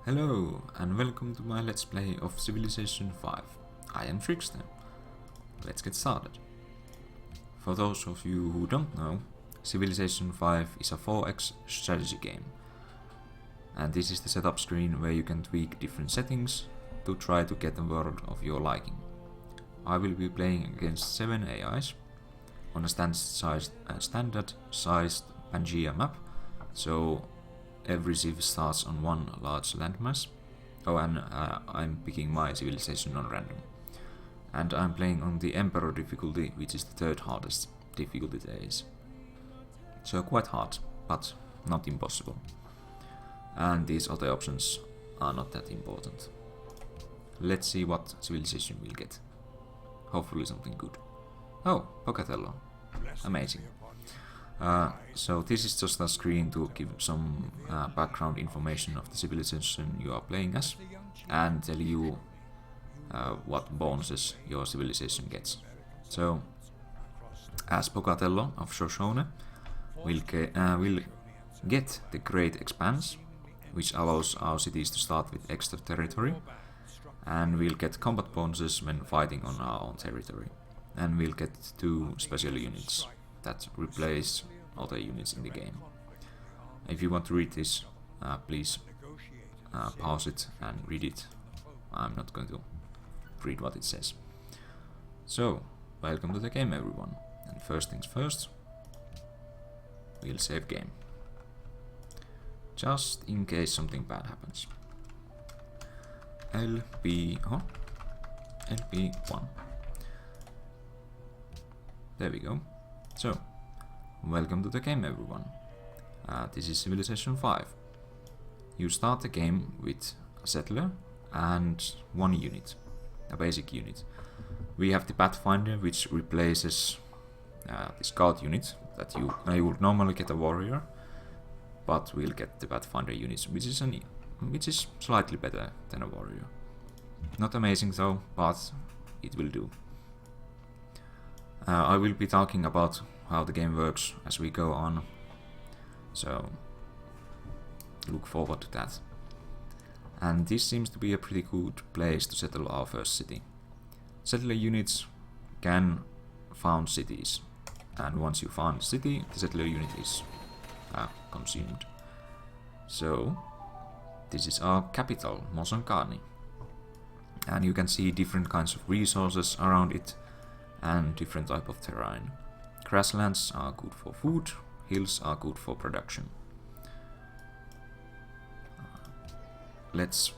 Hello and welcome to my Let's Play of Civilization 5. I am Trickster. Let's get started. For those of you who don't know, Civilization 5 is a 4x strategy game. And this is the setup screen where you can tweak different settings to try to get a world of your liking. I will be playing against 7 AIs on a standard sized Pangea map, so every civ starts on one large landmass. Oh, and I'm picking my civilization on random. And I'm playing on the Emperor difficulty, which is the third hardest difficulty there is. So quite hard, but not impossible. And these other options are not that important. Let's see what civilization we'll get. Hopefully something good. Oh, Pocatello. Amazing. So this is just a screen to give some background information of the civilization you are playing as and tell you what bonuses your civilization gets. So, as Pocatello of Shoshone, we'll get the Great Expanse, which allows our cities to start with extra territory, and we'll get combat bonuses when fighting on our own territory, and we'll get 2 special units that replace other units in the game. If you want to read this, please pause it and read it. I'm not going to read what it says. So, welcome to the game everyone. And first things first, we'll save game. Just in case something bad happens. LB1. There we go. So, welcome to the game everyone. This is Civilization 5. You start the game with a settler and 1 unit, a basic unit. We have the Pathfinder, which replaces the scout unit that you would normally get a warrior, but we'll get the Pathfinder units, which is slightly better than a warrior. Not amazing though, but it will do. I will be talking about how the game works as we go on, so look forward to that. And this seems to be a pretty good place to settle our first city. Settler units can found cities, and once you found a city, the settler unit is consumed. So this is our capital, Mosankani, and you can see different kinds of resources around it and different type of terrain. Grasslands are good for food, hills are good for production. Let's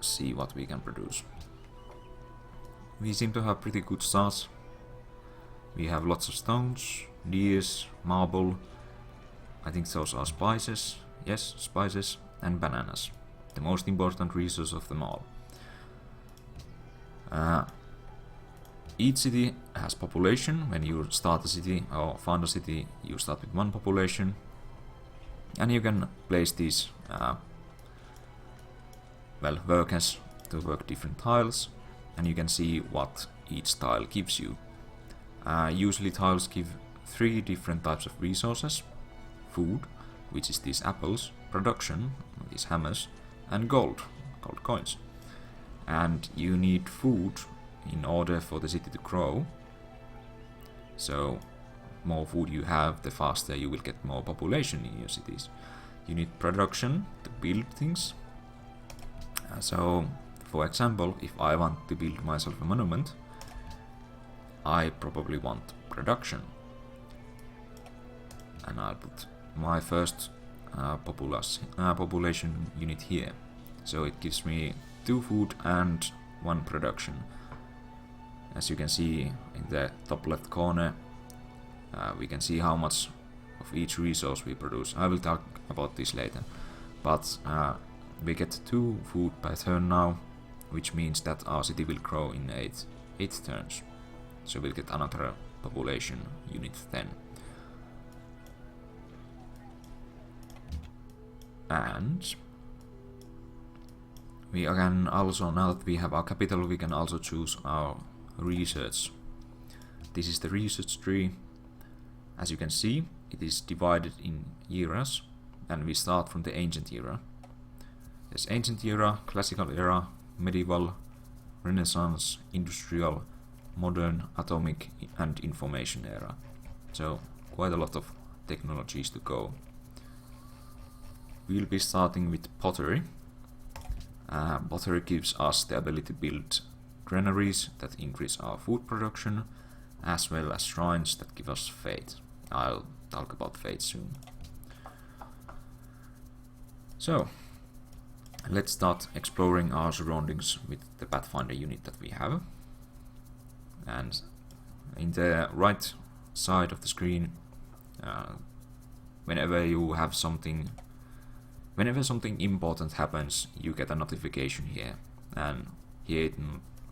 see what we can produce. We seem to have pretty good stars. We have lots of stones, deers, marble. I think those are spices. Yes, spices and bananas. The most important resource of them all. Each city has population. When you start a city or found a city, you start with 1 population, and you can place these workers to work different tiles, and you can see what each tile gives you. Usually tiles give 3 different types of resources: food, which is these apples; production, these hammers; and gold coins. And you need food in order for the city to grow. So more food you have, the faster you will get more population in your cities. You need production to build things. So for example, if I want to build myself a monument, I probably want production, and I'll put my first population unit here. So it gives me 2 food and 1 production. As you can see in the top left corner, we can see how much of each resource we produce. I will talk about this later, but we get 2 food per turn now, which means that our city will grow in 8 turns. So we'll get another population unit then. And we can also, now that we have our capital, we can also choose our research. This is the research tree. As you can see, it is divided in eras, and we start from the ancient era. There's ancient era, classical era, medieval, Renaissance, industrial, modern, atomic, and information era. So quite a lot of technologies to go. We'll be starting with pottery. Pottery gives us the ability to build granaries that increase our food production, as well as shrines that give us faith. I'll talk about faith soon. So, let's start exploring our surroundings with the Pathfinder unit that we have. And in the right side of the screen, whenever something important happens, you get a notification here, and here it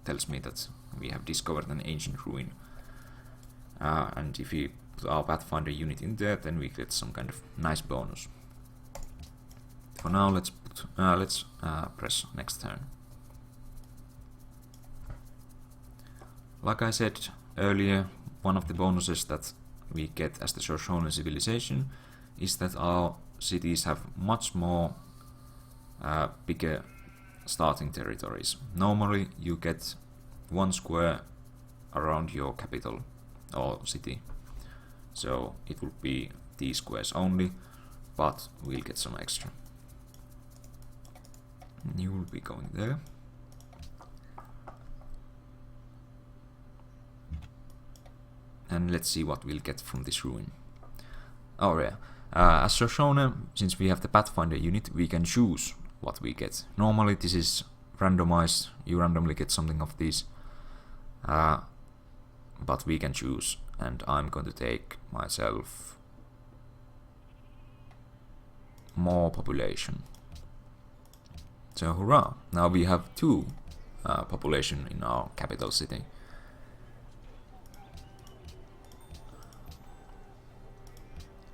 tells me that we have discovered an ancient ruin. And if we put our Pathfinder unit in there, then we get some kind of nice bonus. For now, let's press next turn. Like I said earlier, one of the bonuses that we get as the Shoshone civilization is that our cities have much more bigger starting territories. Normally you get 1 square around your capital or city, so it will be these squares only, but we'll get some extra. You will be going there. And let's see what we'll get from this ruin. Oh yeah, as Shoshone, since we have the Pathfinder unit, we can choose what we get. Normally this is randomized, you randomly get something of these, but we can choose, and I'm going to take myself more population. So hurrah, now we have 2 population in our capital city.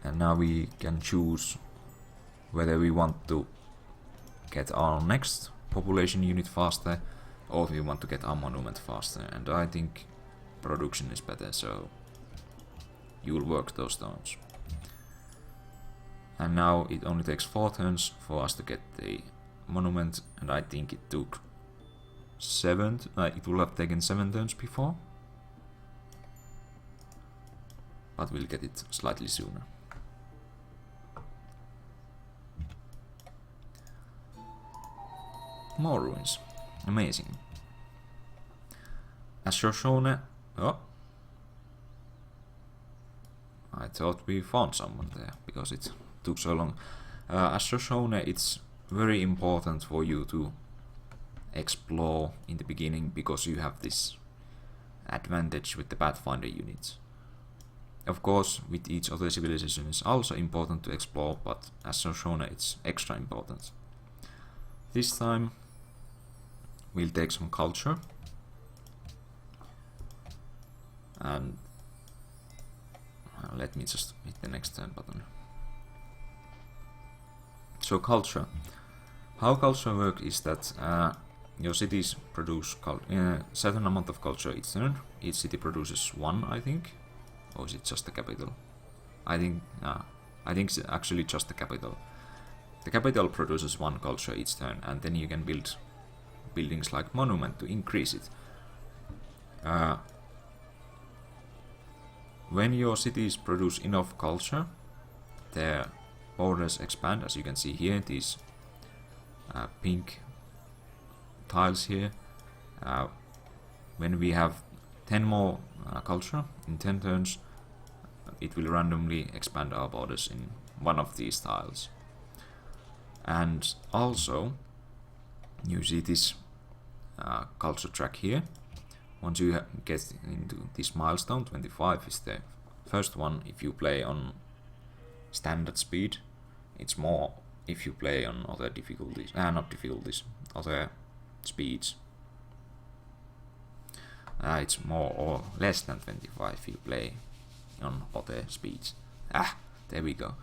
And now we can choose whether we want to get our next population unit faster, or if we want to get our monument faster. And I think production is better, so you will work those turns. And now it only takes 4 turns for us to get the monument, and I think it took 7. It will have taken 7 turns before, but we'll get it slightly sooner. More ruins. Amazing. As Shoshone... Oh! I thought we found someone there, because it took so long. As Shoshone, it's very important for you to explore in the beginning, because you have this advantage with the Pathfinder units. Of course, with each other civilization it's also important to explore, but as Shoshone it's extra important. This time we'll take some culture, and let me just hit the next turn button. So culture. How culture works is that your cities produce certain amount of culture each turn. Each city produces 1, I think, or is it just the capital? I think it's actually just the capital. The capital produces 1 culture each turn, and then you can build buildings like monument to increase it. When your cities produce enough culture, their borders expand, as you can see here, these pink tiles here. When we have 10 more culture in 10 turns, it will randomly expand our borders in one of these tiles. And also, you see this culture track here. Once you get into this milestone, 25 is the first one if you play on standard speed. It's more if you play on other difficulties, not difficulties, other speeds. It's more or less than 25 if you play on other speeds. There we go.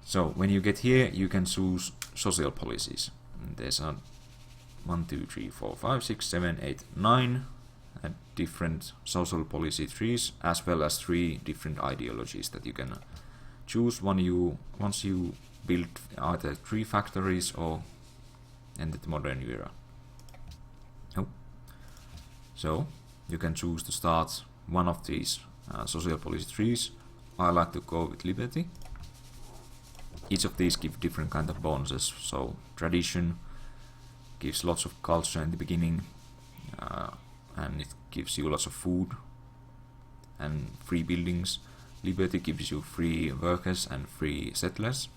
So when you get here, you can choose social policies. And there's a 1, 2, 3, 4, 5, 6, 7, 8, 9 different social policy trees, as well as 3 different ideologies that you can choose. Once you built either 3 factories or ended the modern era. Oh. So you can choose to start one of these social policy trees. I like to go with liberty. Each of these give different kind of bonuses. So tradition gives lots of culture in the beginning, and it gives you lots of food and free buildings. Liberty gives you free workers and free settlers.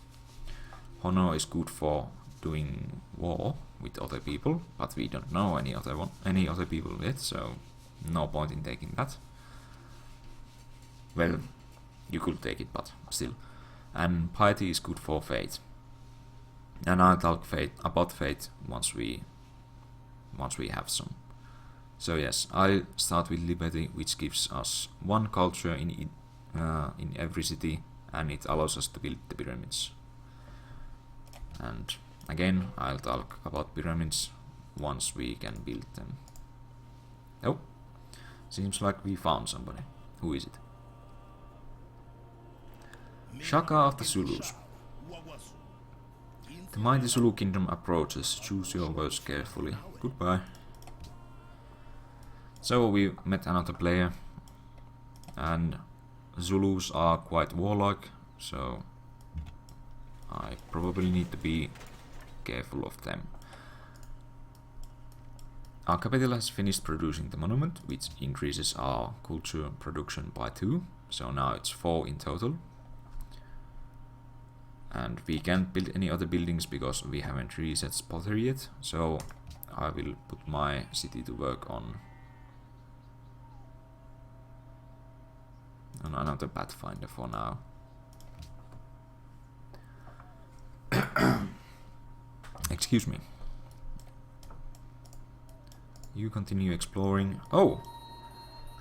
Honor is good for doing war with other people, but we don't know any other people yet, so no point in taking that. Well, you could take it, but still. And piety is good for faith. And I'll talk about faith once we have some. So yes, I'll start with liberty, which gives us 1 culture in every city, and it allows us to build the pyramids. And again, I'll talk about pyramids once we can build them. Oh, seems like we found somebody. Who is it? Shaka of the Zulus. The mighty Zulu kingdom approaches. Choose your words carefully. Goodbye. So we met another player, and Zulus are quite warlike, so I probably need to be careful of them. Our capital has finished producing the monument, which increases our culture production by 2, so now it's 4 in total. And we can't build any other buildings because we haven't reset pottery yet, so I will put my city to work on another pathfinder for now. Excuse me. You continue exploring. Oh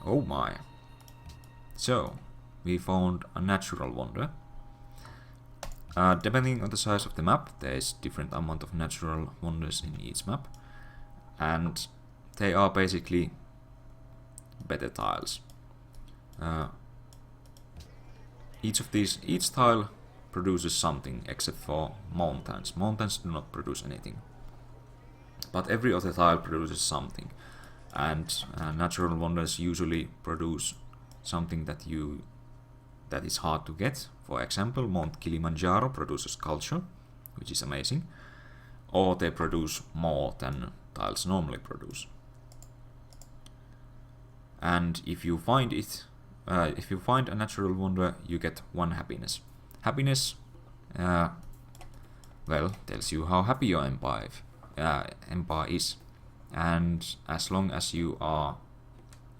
my. So, we found a natural wonder. Depending on the size of the map, there is different amount of natural wonders in each map, and they are basically better tiles. Each tile produces something except for mountains. Mountains do not produce anything, but every other tile produces something, and natural wonders usually produce something that is hard to get. For example, Mount Kilimanjaro produces culture, which is amazing, or they produce more than tiles normally produce. And if you find a natural wonder, you get 1 happiness. Happiness, well, tells you how happy your empire is, and as long as you are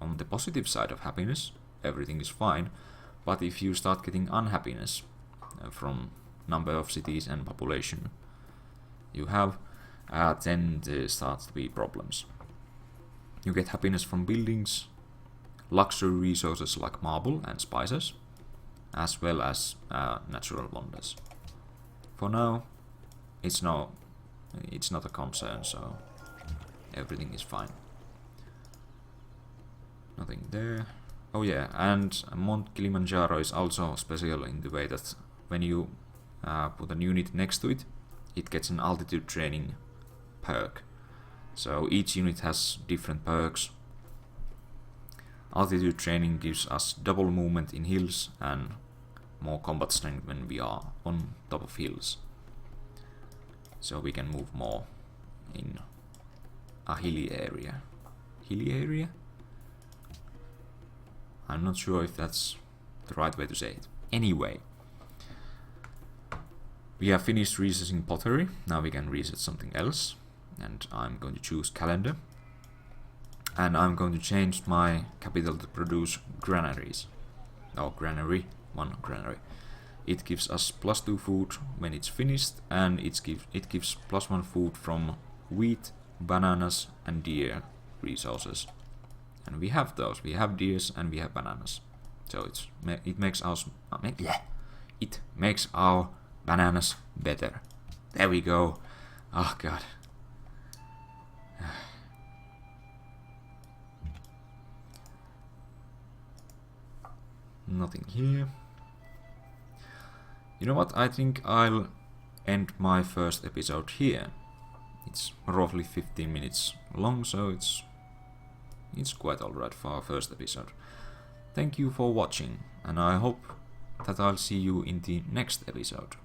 on the positive side of happiness, everything is fine. But if you start getting unhappiness from number of cities and population you have, then there starts to be problems. You get happiness from buildings, luxury resources like marble and spices, as well as natural wonders. For now, it's not a concern, so everything is fine. Nothing there. Oh yeah, and Mount Kilimanjaro is also special in the way that when you put a unit next to it, it gets an altitude training perk. So each unit has different perks. Altitude training gives us double movement in hills and more combat strength when we are on top of hills. So we can move more in a hilly area. Hilly area? I'm not sure if that's the right way to say it. Anyway, we have finished researching pottery. Now we can research something else. And I'm going to choose calendar. And I'm going to change my capital to produce granaries. Oh, granary. 1 granary. It gives us +2 food when it's finished, and it gives +1 food from wheat, bananas, and deer resources. And we have those. We have deers and we have bananas. So it makes our bananas better. There we go. Oh god. Nothing here. You know what? I think I'll end my first episode here. It's roughly 15 minutes long, so it's quite alright for our first episode. Thank you for watching, and I hope that I'll see you in the next episode.